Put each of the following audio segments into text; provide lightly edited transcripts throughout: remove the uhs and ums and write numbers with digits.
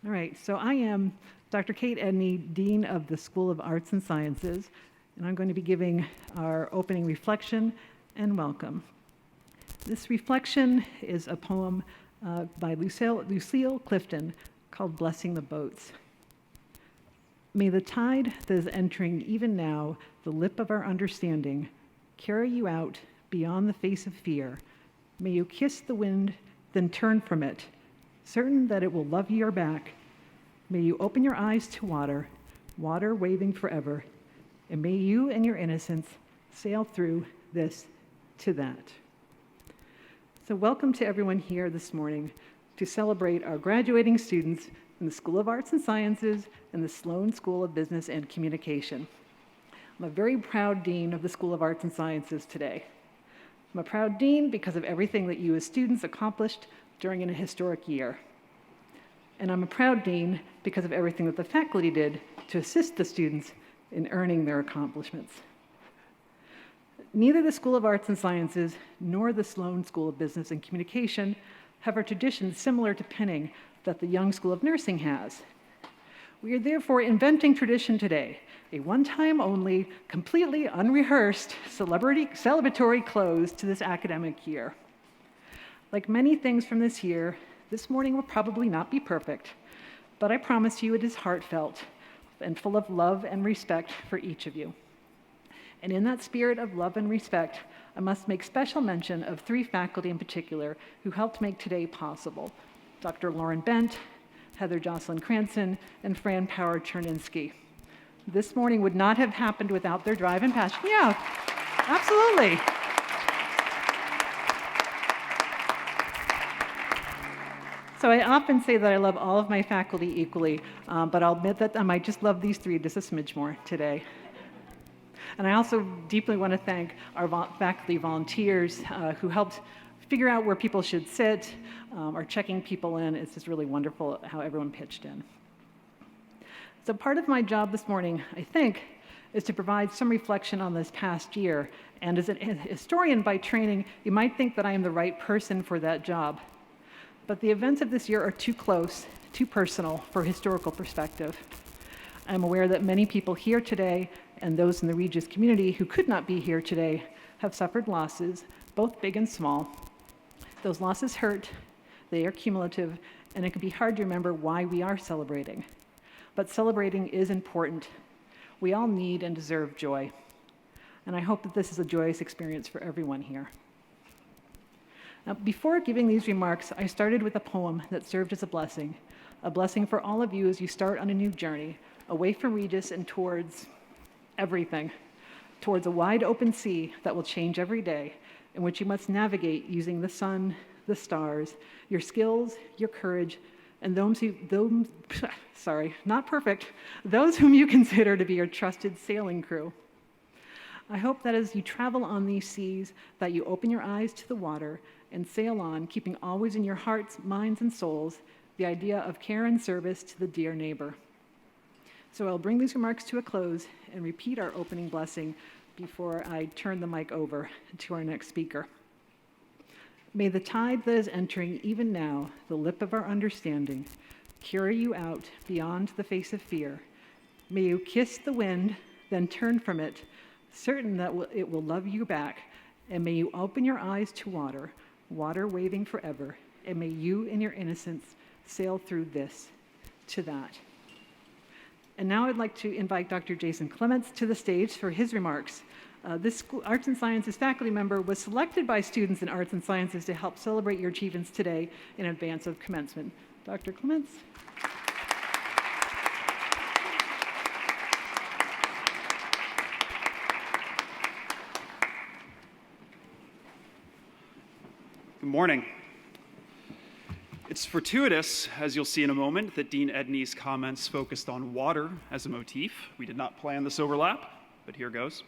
All right, so I am Dr. Kate Edney, Dean of the School of Arts and Sciences, and I'm going to be giving our opening reflection and welcome. This reflection is a poem by Lucille Clifton called Blessing the Boats. May the tide that is entering even now the lip of our understanding carry you out beyond the face of fear. May you kiss the wind, then turn from it, certain that it will love your back. May you open your eyes to water, water waving forever, and may you and your innocence sail through this to that. So welcome to everyone here this morning to celebrate our graduating students in the School of Arts and Sciences and the Sloan School of Business and Communication. I'm a very proud dean of the School of Arts and Sciences today. I'm a proud dean because of everything that you as students accomplished during a historic year. And I'm a proud dean because of everything that the faculty did to assist the students in earning their accomplishments. Neither the School of Arts and Sciences nor the Sloan School of Business and Communication have a tradition similar to penning that the Young School of Nursing has. We are therefore inventing tradition today, a one-time only, completely unrehearsed celebratory close to this academic year. Like many things from this year, this morning will probably not be perfect, but I promise you it is heartfelt and full of love and respect for each of you. And in that spirit of love and respect, I must make special mention of three faculty in particular who helped make today possible: Dr. Lauren Bent, Heather Jocelyn Cranston, and Fran Power Cherninsky. This morning would not have happened without their drive and passion. Yeah, absolutely. So I often say that I love all of my faculty equally, but I'll admit that I might just love these three just a smidge more today. And I also deeply want to thank our faculty volunteers who helped figure out where people should sit, or checking people in. It's just really wonderful how everyone pitched in. So part of my job this morning, I think, is to provide some reflection on this past year. And as a historian by training, you might think that I am the right person for that job. But the events of this year are too close, too personal for historical perspective. I'm aware that many people here today and those in the Regis community who could not be here today have suffered losses, both big and small. Those losses hurt, they are cumulative, and it can be hard to remember why we are celebrating. But celebrating is important. We all need and deserve joy. And I hope that this is a joyous experience for everyone here. Now, before giving these remarks, I started with a poem that served as a blessing for all of you as you start on a new journey, away from Regis and towards everything, towards a wide open sea that will change every day, in which you must navigate using the sun, the stars, your skills, your courage, and those whom you consider to be your trusted sailing crew. I hope that as you travel on these seas, that you open your eyes to the water and sail on, keeping always in your hearts, minds, and souls the idea of care and service to the dear neighbor. So I'll bring these remarks to a close and repeat our opening blessing before I turn the mic over to our next speaker. May the tide that is entering even now the lip of our understanding carry you out beyond the face of fear. May you kiss the wind, then turn from it, certain that it will love you back, and may you open your eyes to water, water waving forever, and may you in your innocence sail through this to that. And now I'd like to invite Dr. Jason Clements to the stage for his remarks. This Arts and Sciences faculty member was selected by students in Arts and Sciences to help celebrate your achievements today in advance of commencement. Dr. Clements. Good morning. It's fortuitous, as you'll see in a moment, that Dean Edney's comments focused on water as a motif. We did not plan this overlap, but here goes.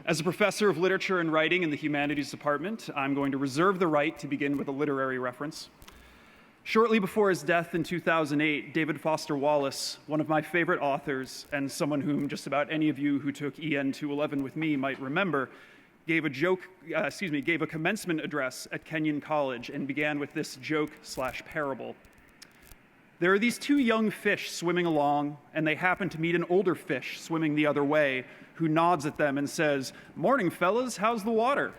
As a professor of literature and writing in the humanities department, I'm going to reserve the right to begin with a literary reference. Shortly before his death in 2008, David Foster Wallace, one of my favorite authors and someone whom just about any of you who took EN 211 with me might remember, gave a commencement address at Kenyon College and began with this joke/parable. There are these two young fish swimming along, and they happen to meet an older fish swimming the other way, who nods at them and says, "Morning, fellas, how's the water?"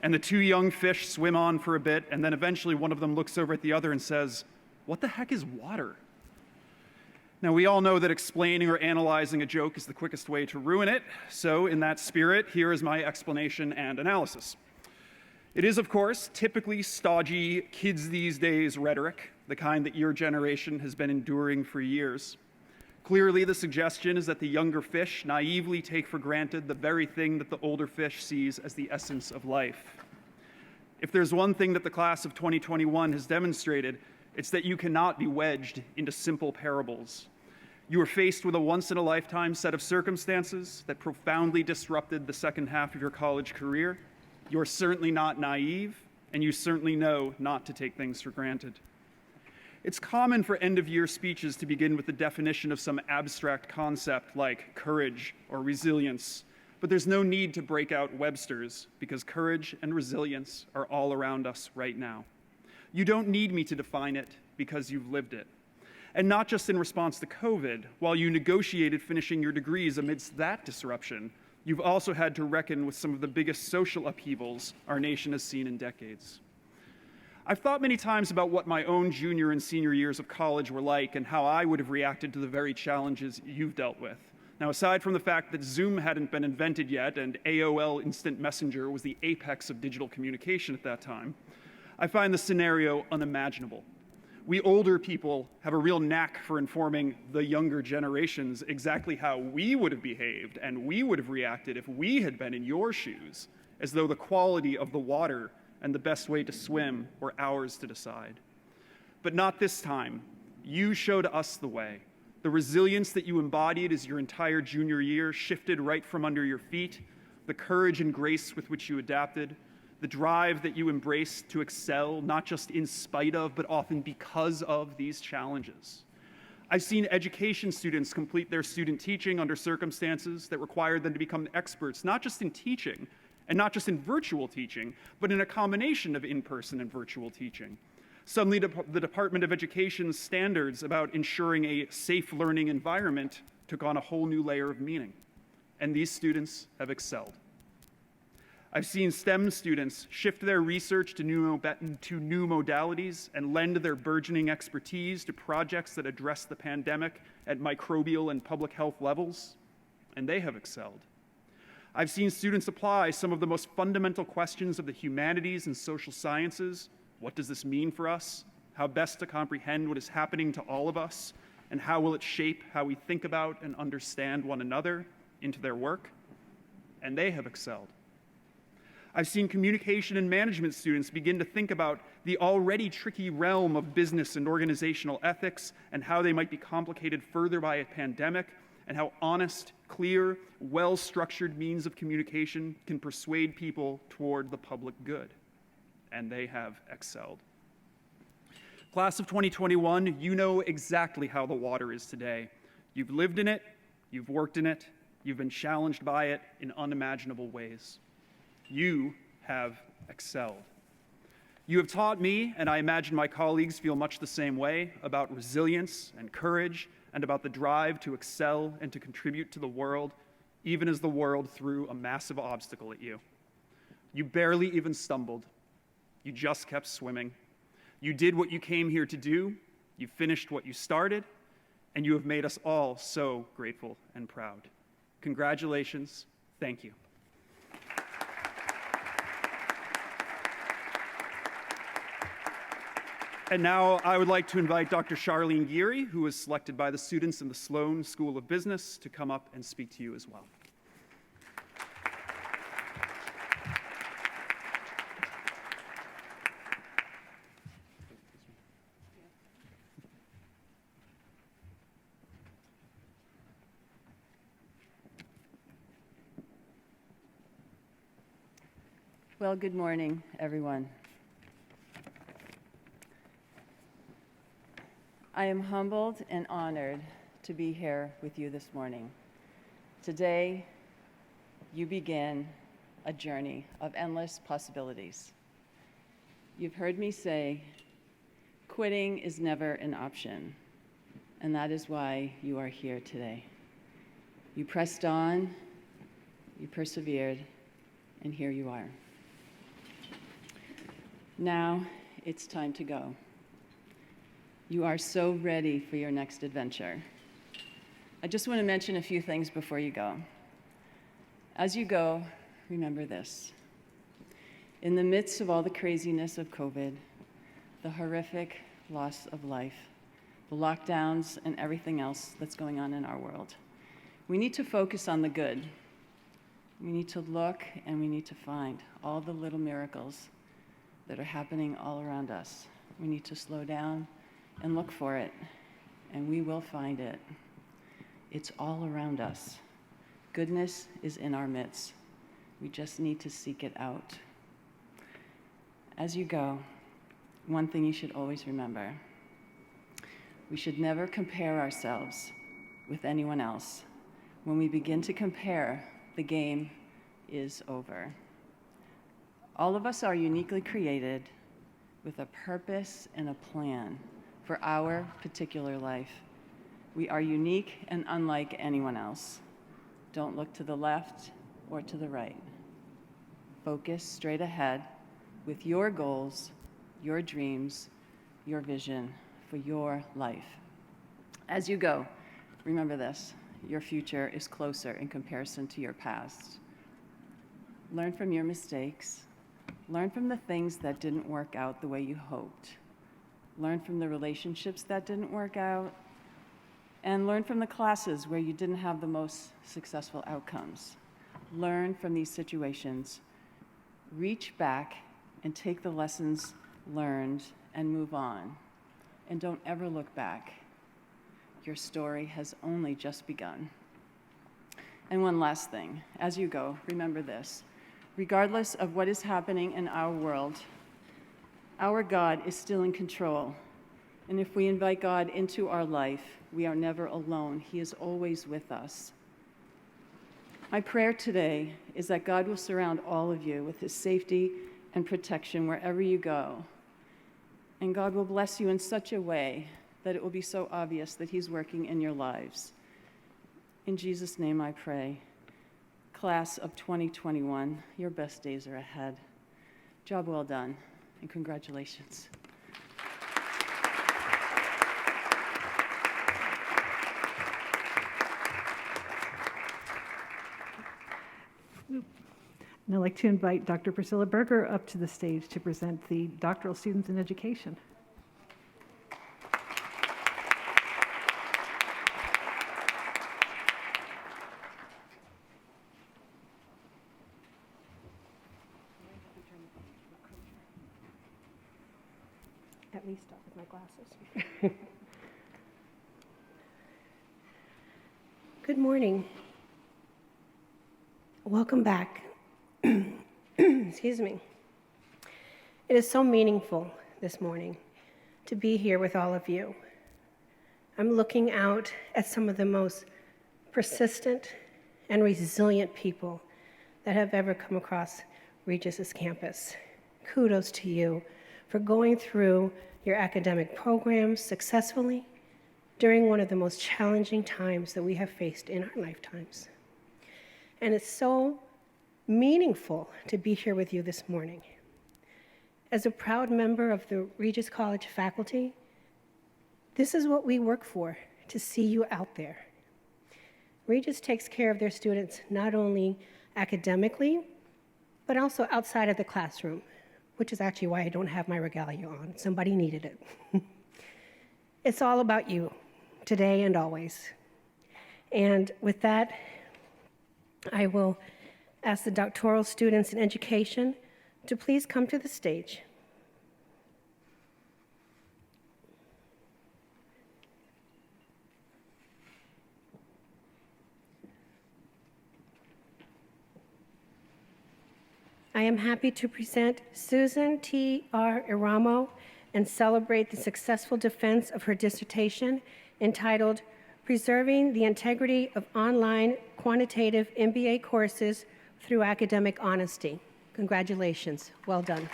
And the two young fish swim on for a bit, and then eventually one of them looks over at the other and says, "What the heck is water?" Now, we all know that explaining or analyzing a joke is the quickest way to ruin it, so in that spirit, here is my explanation and analysis. It is, of course, typically stodgy, kids these days rhetoric, the kind that your generation has been enduring for years. Clearly, the suggestion is that the younger fish naively take for granted the very thing that the older fish sees as the essence of life. If there's one thing that the class of 2021 has demonstrated, it's that you cannot be wedged into simple parables. You are faced with a once-in-a-lifetime set of circumstances that profoundly disrupted the second half of your college career. You're certainly not naive, and you certainly know not to take things for granted. It's common for end-of-year speeches to begin with the definition of some abstract concept like courage or resilience, but there's no need to break out Webster's because courage and resilience are all around us right now. You don't need me to define it because you've lived it. And not just in response to COVID. While you negotiated finishing your degrees amidst that disruption, you've also had to reckon with some of the biggest social upheavals our nation has seen in decades. I've thought many times about what my own junior and senior years of college were like and how I would have reacted to the very challenges you've dealt with. Now, aside from the fact that Zoom hadn't been invented yet and AOL Instant Messenger was the apex of digital communication at that time, I find the scenario unimaginable. We older people have a real knack for informing the younger generations exactly how we would have behaved and we would have reacted if we had been in your shoes, as though the quality of the water and the best way to swim were ours to decide. But not this time. You showed us the way. The resilience that you embodied as your entire junior year shifted right from under your feet, the courage and grace with which you adapted, the drive that you embraced to excel, not just in spite of, but often because of these challenges. I've seen education students complete their student teaching under circumstances that required them to become experts, not just in teaching, and not just in virtual teaching, but in a combination of in-person and virtual teaching. Suddenly, the Department of Education's standards about ensuring a safe learning environment took on a whole new layer of meaning, and these students have excelled. I've seen STEM students shift their research to new modalities and lend their burgeoning expertise to projects that address the pandemic at microbial and public health levels, and they have excelled. I've seen students apply some of the most fundamental questions of the humanities and social sciences. What does this mean for us? How best to comprehend what is happening to all of us? And how will it shape how we think about and understand one another into their work? And they have excelled. I've seen communication and management students begin to think about the already tricky realm of business and organizational ethics and how they might be complicated further by a pandemic, and how honest, clear, well-structured means of communication can persuade people toward the public good. And they have excelled. Class of 2021, you know exactly how the water is today. You've lived in it, you've worked in it, you've been challenged by it in unimaginable ways. You have excelled. You have taught me, and I imagine my colleagues feel much the same way, about resilience and courage and about the drive to excel and to contribute to the world, even as the world threw a massive obstacle at you. You barely even stumbled. You just kept swimming. You did what you came here to do. You finished what you started, and you have made us all so grateful and proud. Congratulations. Thank you. And now I would like to invite Dr. Charlene Geary, who was selected by the students in the Sloan School of Business, to come up and speak to you as well. Well, good morning, everyone. I am humbled and honored to be here with you this morning. Today, you begin a journey of endless possibilities. You've heard me say, quitting is never an option. and that is why you are here today. You pressed on, you persevered, and here you are. Now it's time to go. You are so ready for your next adventure. I just want to mention a few things before you go. As you go, remember this. In the midst of all the craziness of COVID, the horrific loss of life, the lockdowns, and everything else that's going on in our world, we need to focus on the good. We need to look and we need to find all the little miracles that are happening all around us. We need to slow down and look for it, and we will find it. It's all around us. Goodness is in our midst. We just need to seek it out. As you go, one thing you should always remember. We should never compare ourselves with anyone else. When we begin to compare, the game is over. All of us are uniquely created with a purpose and a plan for our particular life. We are unique and unlike anyone else. Don't look to the left or to the right. Focus straight ahead with your goals, your dreams, your vision for your life. As you go, remember this: your future is closer in comparison to your past. Learn from your mistakes. Learn from the things that didn't work out the way you hoped. Learn from the relationships that didn't work out. And learn from the classes where you didn't have the most successful outcomes. Learn from these situations. Reach back and take the lessons learned and move on. And don't ever look back. Your story has only just begun. And one last thing, as you go, remember this. Regardless of what is happening in our world, our God is still in control. And if we invite God into our life, we are never alone. He is always with us. My prayer today is that God will surround all of you with his safety and protection wherever you go. And God will bless you in such a way that it will be so obvious that he's working in your lives. In Jesus' name I pray. Class of 2021, your best days are ahead. Job well done, and congratulations. And I'd like to invite Dr. Priscilla Berger up to the stage to present the Doctoral Students in Education. At least start with my glasses. Good morning. Welcome back. Excuse me. It is so meaningful this morning to be here with all of you. I'm looking out at some of the most persistent and resilient people that have ever come across Regis's campus. Kudos to you for going through your academic programs successfully during one of the most challenging times that we have faced in our lifetimes. And it's so meaningful to be here with you this morning. As a proud member of the Regis College faculty, this is what we work for, to see you out there. Regis takes care of their students not only academically, but also outside of the classroom, which is actually why I don't have my regalia on. Somebody needed it. It's all about you, today and always. And with that, I will ask the doctoral students in education to please come to the stage. I am happy to present Susan T.R. Iramo and celebrate the successful defense of her dissertation entitled Preserving the Integrity of Online Quantitative MBA Courses Through Academic Honesty. Congratulations. Well done.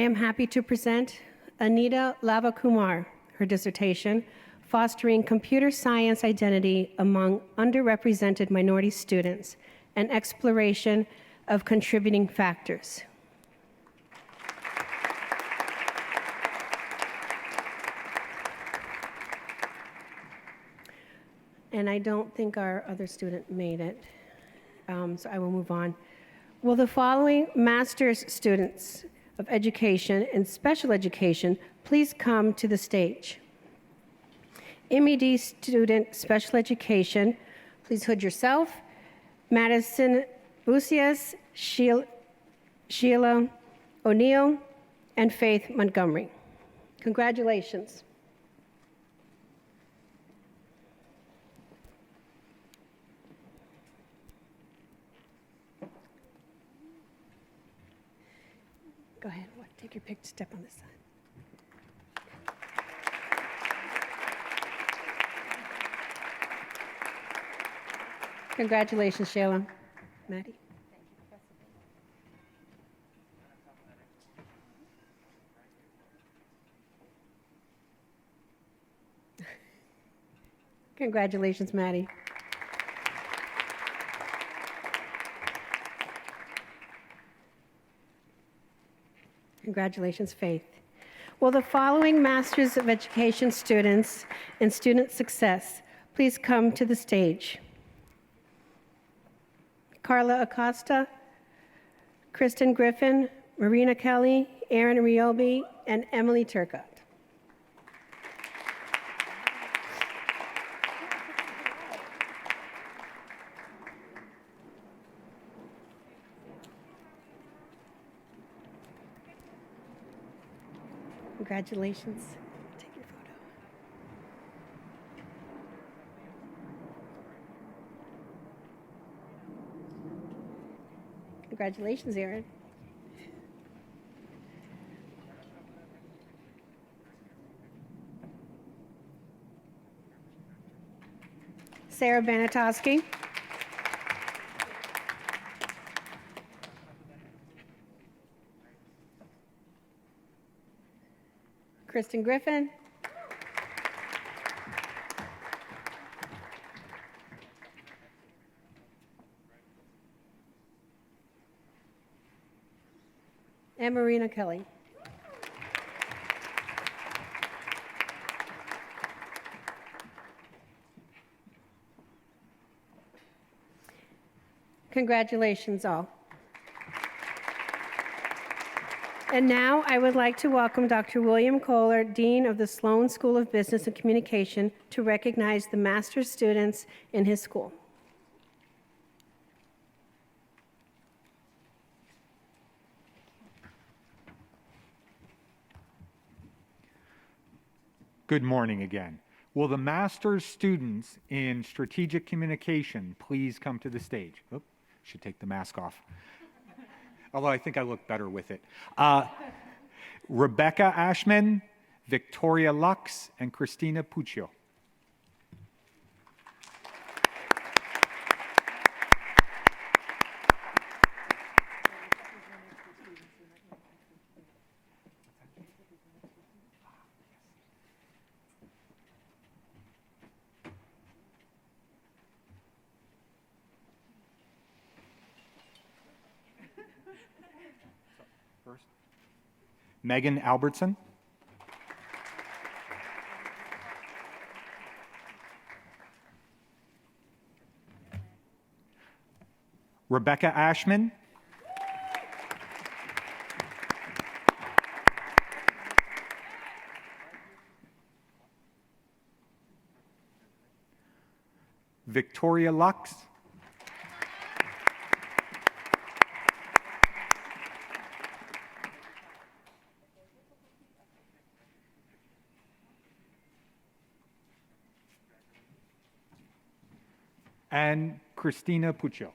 am happy to present Anita Lavakumar, her dissertation, Fostering Computer Science Identity Among Underrepresented Minority Students, an Exploration of Contributing Factors. And I don't think our other student made it, so I will move on. Will the following master's students of education and special education please come to the stage? MED student special education, please hood yourself. Madison Busias, Sheila O'Neill, and Faith Montgomery. Congratulations. Go ahead, take your pick, step on this side. Congratulations, Sheila. Maddie. Congratulations, Maddie. Congratulations, Faith. Will the following Masters of Education students and Student Success please come to the stage? Carla Acosta, Kristen Griffin, Marina Kelly, Erin Riobi, and Emily Turcotte. Congratulations. Take your photo. Congratulations, Erin. Sarah Banatowski. Kristen Griffin. And Marina Kelly. Congratulations, all. And now I would like to welcome Dr. William Kohler, Dean of the Sloan School of Business and Communication, to recognize the master's students in his school. Good morning again. Will the master's students in strategic communication please come to the stage? Oh, should take the mask off. Although I think I look better with it. Rebecca Ashman, Victoria Lux, and Christina Puccio. First, Megan Albertson. Rebecca Ashman. Victoria Lux. And Christina Puccio.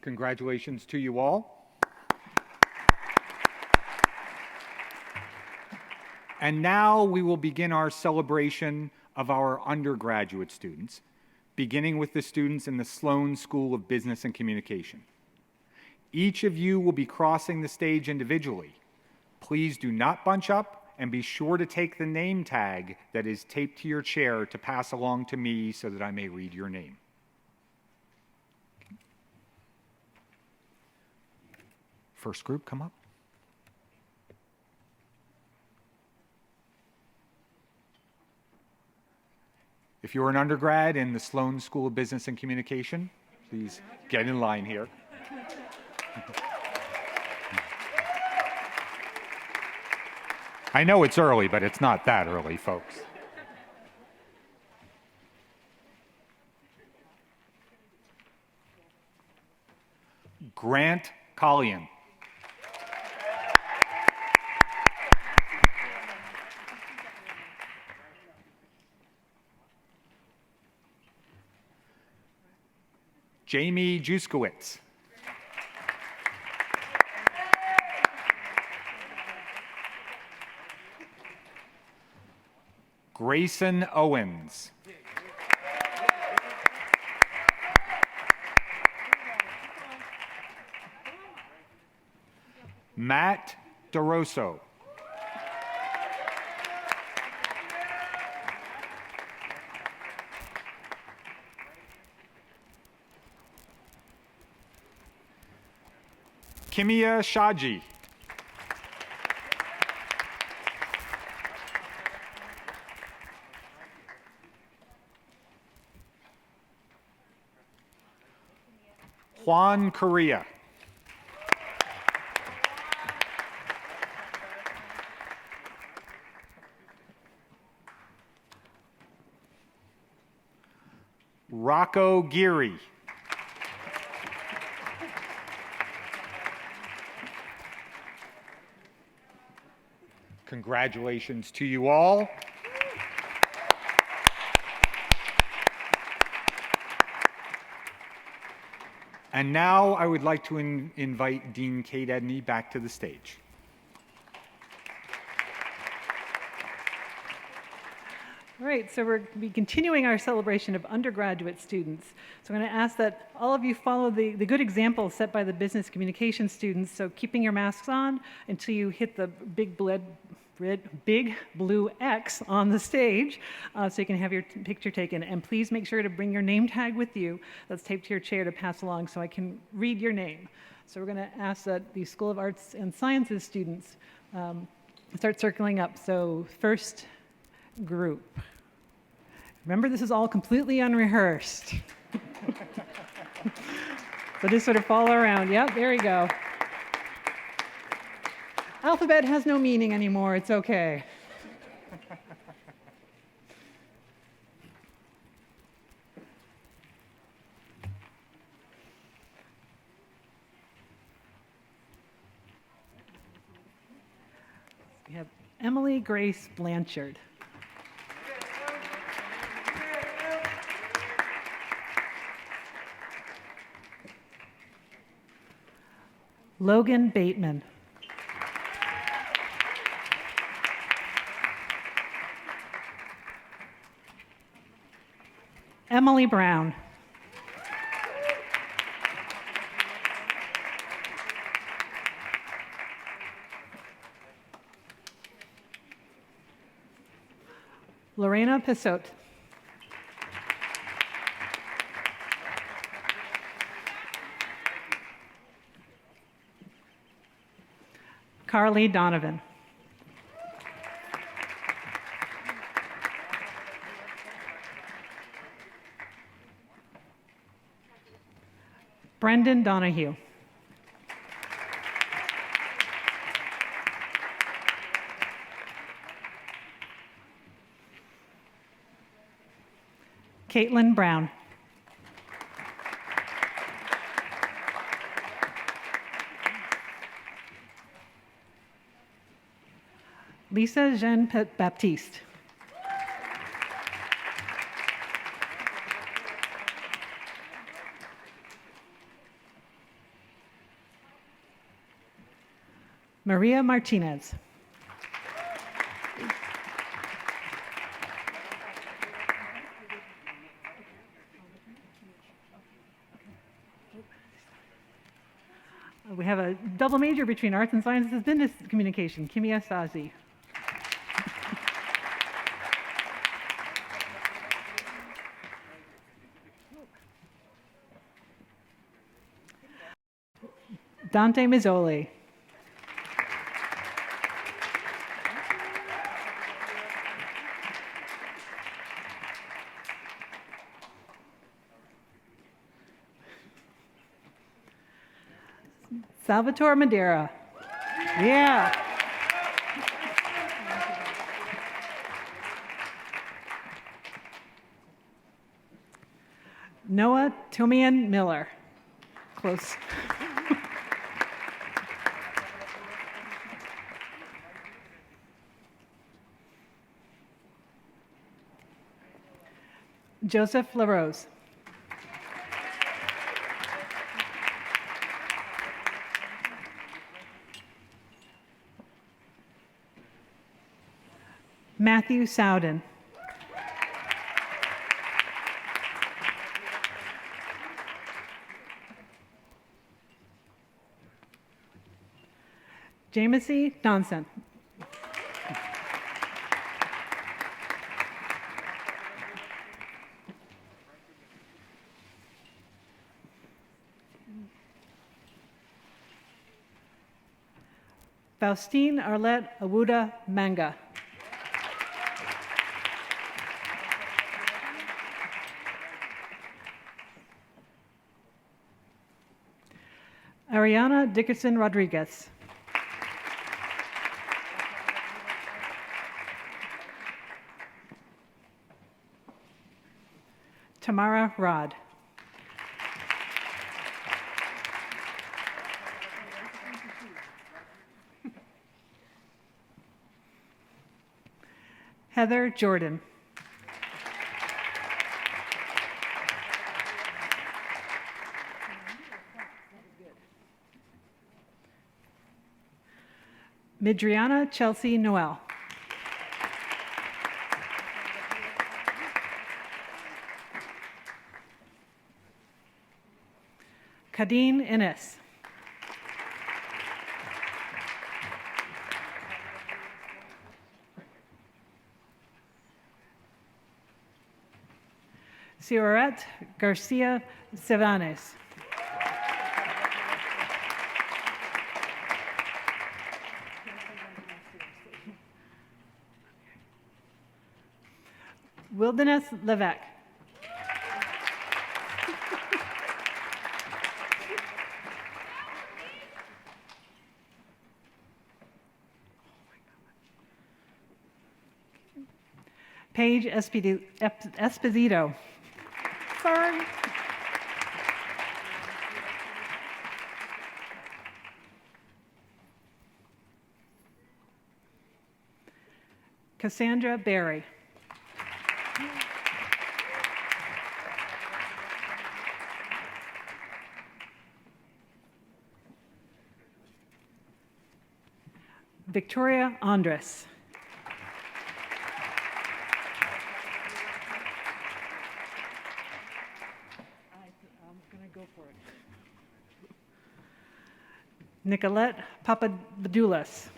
Congratulations to you all. And now we will begin our celebration of our undergraduate students, beginning with the students in the Sloan School of Business and Communication. Each of you will be crossing the stage individually. Please do not bunch up and be sure to take the name tag that is taped to your chair to pass along to me so that I may read your name. First group, come up. If you're an undergrad in the Sloan School of Business and Communication, please get in line here. I know it's early, but it's not that early, folks. Grant Collian. Jamie Juskowitz. Grayson Owens. Matt DeRosso. Kimia Shaji. Juan Correa. Rocco Geary. Congratulations to you all. And now I would like to invite Dean Kate Edney back to the stage. All right, so we're going to be continuing our celebration of undergraduate students. So I'm going to ask that all of you follow the good example set by the business communication students, so keeping your masks on until you hit the big blue X on the stage so you can have your picture taken. And please make sure to bring your name tag with you that's taped to your chair to pass along so I can read your name. So we're going to ask that the School of Arts and Sciences students start circling up. So first group. Remember, this is all completely unrehearsed. So just sort of follow around. Yep, there you go. Alphabet has no meaning anymore. It's okay. We have Emily Grace Blanchard. Logan Bateman. Emily Brown. Lorena Pisot. Carly Donovan. Brendan Donahue. Caitlin Brown. Lisa Jean Baptiste. Maria Martinez. We have a double major between arts and sciences and business communication, Kimi Asazi. Dante Mazzoli. Salvatore Madeira. Yeah. Noah Tomian Miller. Close. Joseph LaRose. Matthew Sowden. Jamesy Donson. Faustine Arlette Awuda Manga. Ariana Dickerson Rodriguez. Tamara Rod. Heather Jordan. Midriana Chelsea Noel. Kadeen Innes. Ciorette Garcia Sevanes. Wilderness Levesque. Paige Esposito. Sorry. Cassandra Berry. Victoria Andres. I'm going to go for it. Nicolette Papadoulas.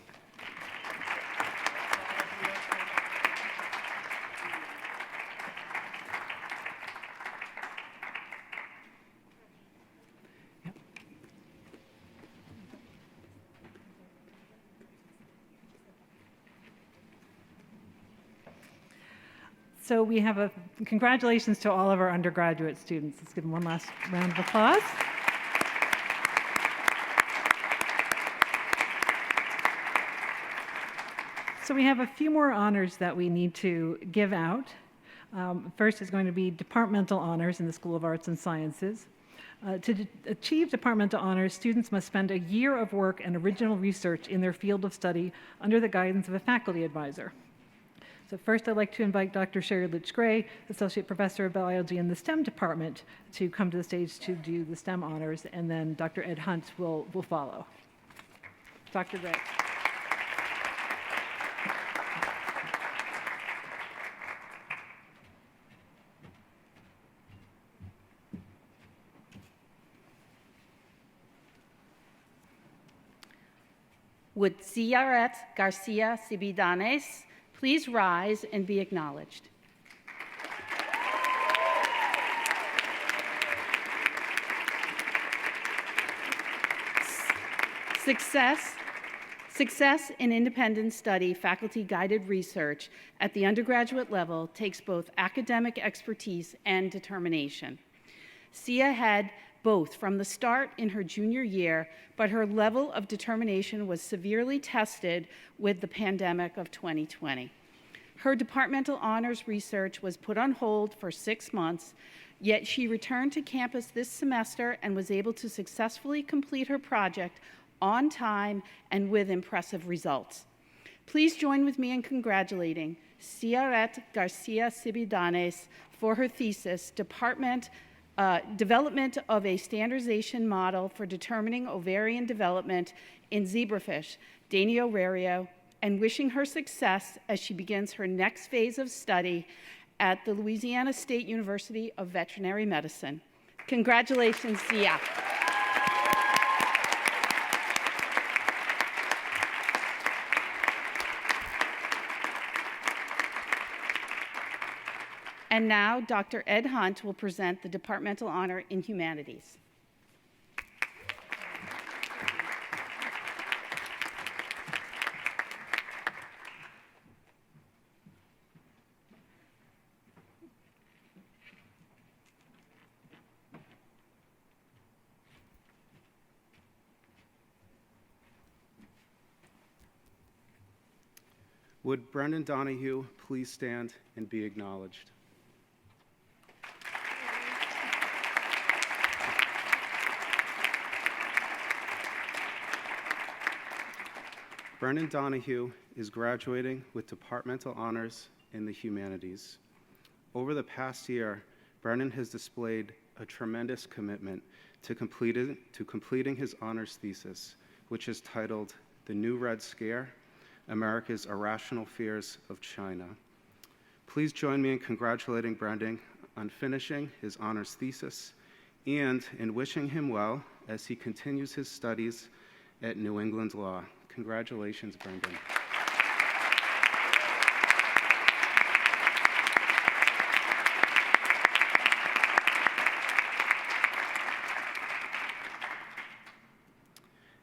So we have congratulations to all of our undergraduate students. Let's give them one last round of applause. So we have a few more honors that we need to give out. First is going to be departmental honors in the School of Arts and Sciences. To achieve departmental honors, students must spend a year of work and original research in their field of study under the guidance of a faculty advisor. So first, I'd like to invite Dr. Sherry Litch-Gray, Associate Professor of Biology in the STEM department, to come to the stage to do the STEM honors, and then Dr. Ed Hunt will follow. Dr. Gray. Would Ciaret Garcia Cibidanes please rise and be acknowledged? Success in independent study, faculty-guided research at the undergraduate level takes both academic expertise and determination. Cia had both from the start in her junior year, but her level of determination was severely tested with the pandemic of 2020. Her departmental honors research was put on hold for 6 months, yet she returned to campus this semester and was able to successfully complete her project on time and with impressive results. Please join with me in congratulating Ciaret Garcia Cibidanes for her thesis, Development of a Standardization Model for Determining Ovarian Development in Zebrafish, Dani Orario, and wishing her success as she begins her next phase of study at the Louisiana State University of Veterinary Medicine. Congratulations, Cia. And now, Dr. Ed Hunt will present the Departmental Honor in Humanities. Would Brendan Donahue please stand and be acknowledged? Brendan Donahue is graduating with departmental honors in the humanities. Over the past year, Brendan has displayed a tremendous commitment to completing his honors thesis, which is titled The New Red Scare: America's Irrational Fears of China. Please join me in congratulating Brendan on finishing his honors thesis and in wishing him well as he continues his studies at New England Law. Congratulations, Brendan.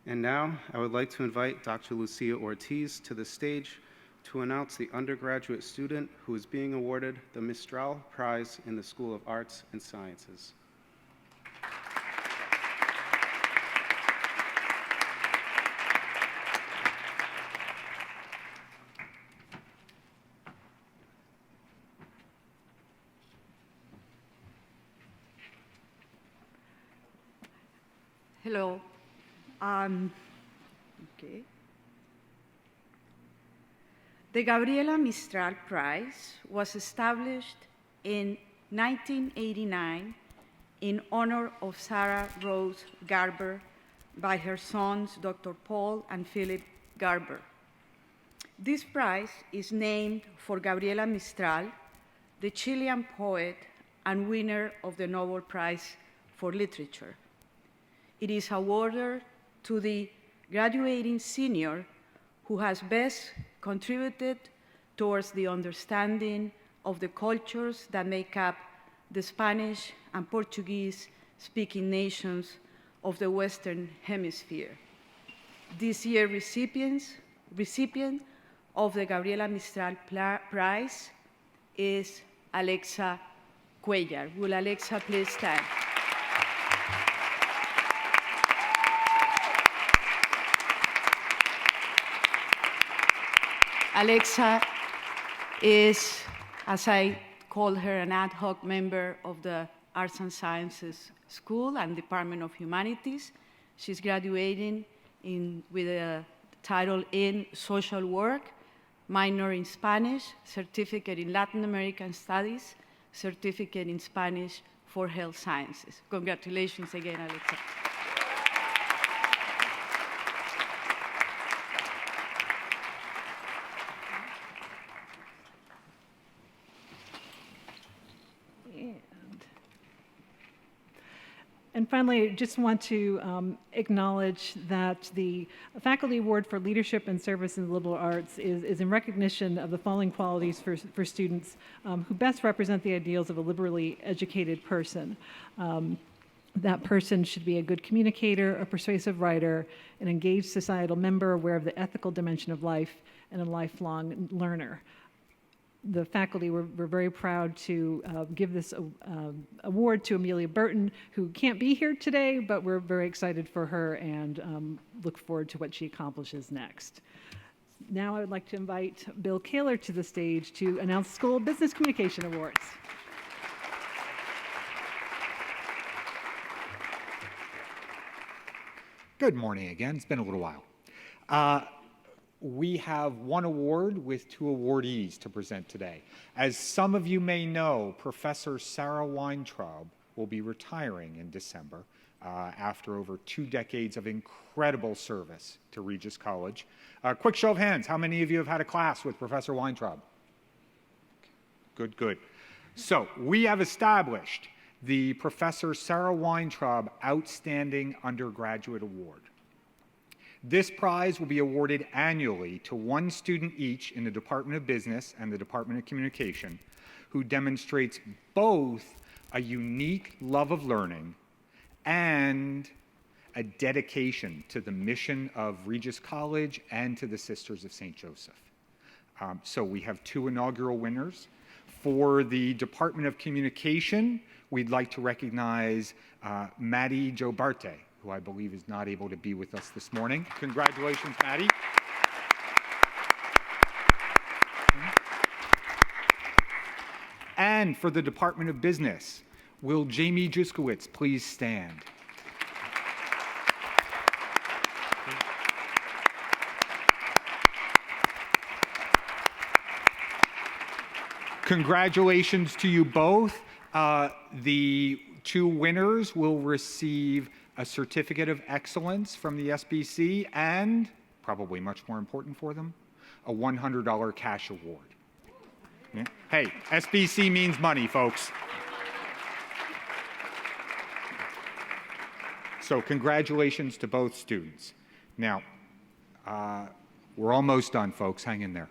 And now, I would like to invite Dr. Lucia Ortiz to the stage to announce the undergraduate student who is being awarded the Mistral Prize in the School of Arts and Sciences. Hello. Okay. The Gabriela Mistral Prize was established in 1989 in honor of Sarah Rose Garber by her sons, Dr. Paul and Philip Garber. This prize is named for Gabriela Mistral, the Chilean poet and winner of the Nobel Prize for Literature. It is awarded to the graduating senior who has best contributed towards the understanding of the cultures that make up the Spanish and Portuguese-speaking nations of the Western Hemisphere. This year's recipient of the Gabriela Mistral Prize is Alexa Cuellar. Will Alexa please stand? Alexa is, as I call her, an ad hoc member of the Arts and Sciences School and Department of Humanities. She's graduating with a title in Social Work, minor in Spanish, certificate in Latin American Studies, certificate in Spanish for Health Sciences. Congratulations again, Alexa. And finally, I just want to acknowledge that the Faculty Award for Leadership and Service in the Liberal Arts is in recognition of the following qualities for students who best represent the ideals of a liberally educated person. That person should be a good communicator, a persuasive writer, an engaged societal member, aware of the ethical dimension of life, and a lifelong learner. The faculty were very proud to give this award to Amelia Burton, who can't be here today, but we're very excited for her and look forward to what she accomplishes next. Now I would like to invite Bill Kaler to the stage to announce School of Business Communication Awards. Good morning again. It's been a little while. We have one award with two awardees to present today. As some of you may know, Professor Sarah Weintraub will be retiring in December after over 2 decades of incredible service to Regis College. Quick show of hands, how many of you have had a class with Professor Weintraub? Good, good. So we have established the Professor Sarah Weintraub Outstanding Undergraduate Award. This prize will be awarded annually to one student each in the Department of Business and the Department of Communication who demonstrates both a unique love of learning and a dedication to the mission of Regis College and to the Sisters of St. Joseph. So we have 2 inaugural winners. For the Department of Communication, we'd like to recognize Maddie Jobarte, who I believe is not able to be with us this morning. Congratulations, Maddie. And for the Department of Business, will Jamie Juskowitz please stand? Congratulations to you both. The 2 winners will receive a Certificate of Excellence from the SBC and, probably much more important for them, a $100 cash award. Yeah. Hey, SBC means money, folks. So congratulations to both students. Now, we're almost done, folks. Hang in there.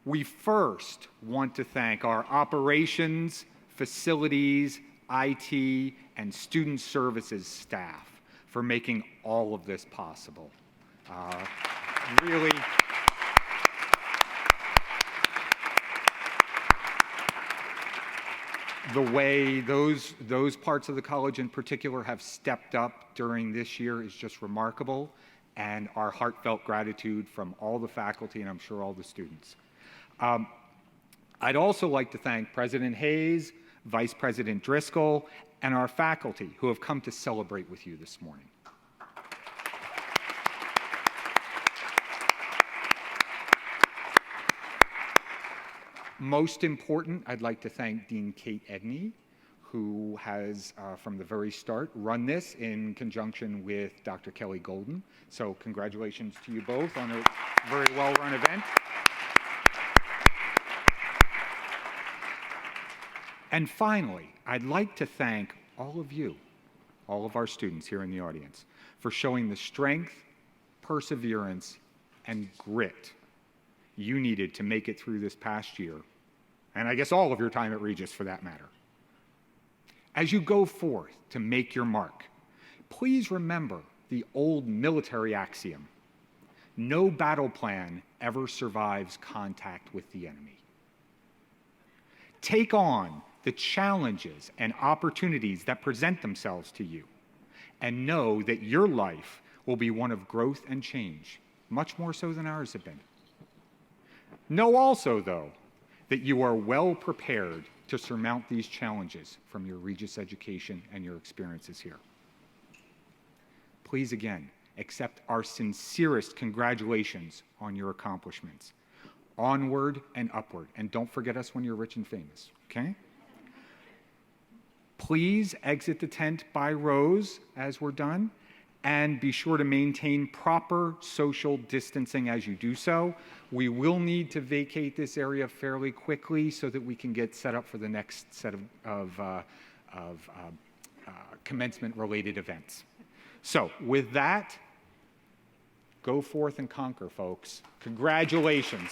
We first want to thank our operations, facilities, IT, and student services staff for making all of this possible. Really, the way those parts of the college in particular have stepped up during this year is just remarkable, and our heartfelt gratitude from all the faculty and I'm sure all the students. I'd also like to thank President Hayes, Vice President Driscoll, and our faculty who have come to celebrate with you this morning. Most important, I'd like to thank Dean Kate Edney, who has, from the very start, run this in conjunction with Dr. Kelly Golden. So congratulations to you both on a very well-run event. And finally, I'd like to thank all of you, all of our students here in the audience, for showing the strength, perseverance, and grit you needed to make it through this past year, and I guess all of your time at Regis for that matter. As you go forth to make your mark, please remember the old military axiom: no battle plan ever survives contact with the enemy. Take on the challenges and opportunities that present themselves to you, and know that your life will be one of growth and change, much more so than ours have been. Know also, though, that you are well prepared to surmount these challenges from your Regis education and your experiences here. Please again, accept our sincerest congratulations on your accomplishments. Onward and upward, and don't forget us when you're rich and famous, okay? Please exit the tent by rows as we're done, and be sure to maintain proper social distancing as you do so. We will need to vacate this area fairly quickly so that we can get set up for the next set of commencement-related events. So with that, go forth and conquer, folks. Congratulations.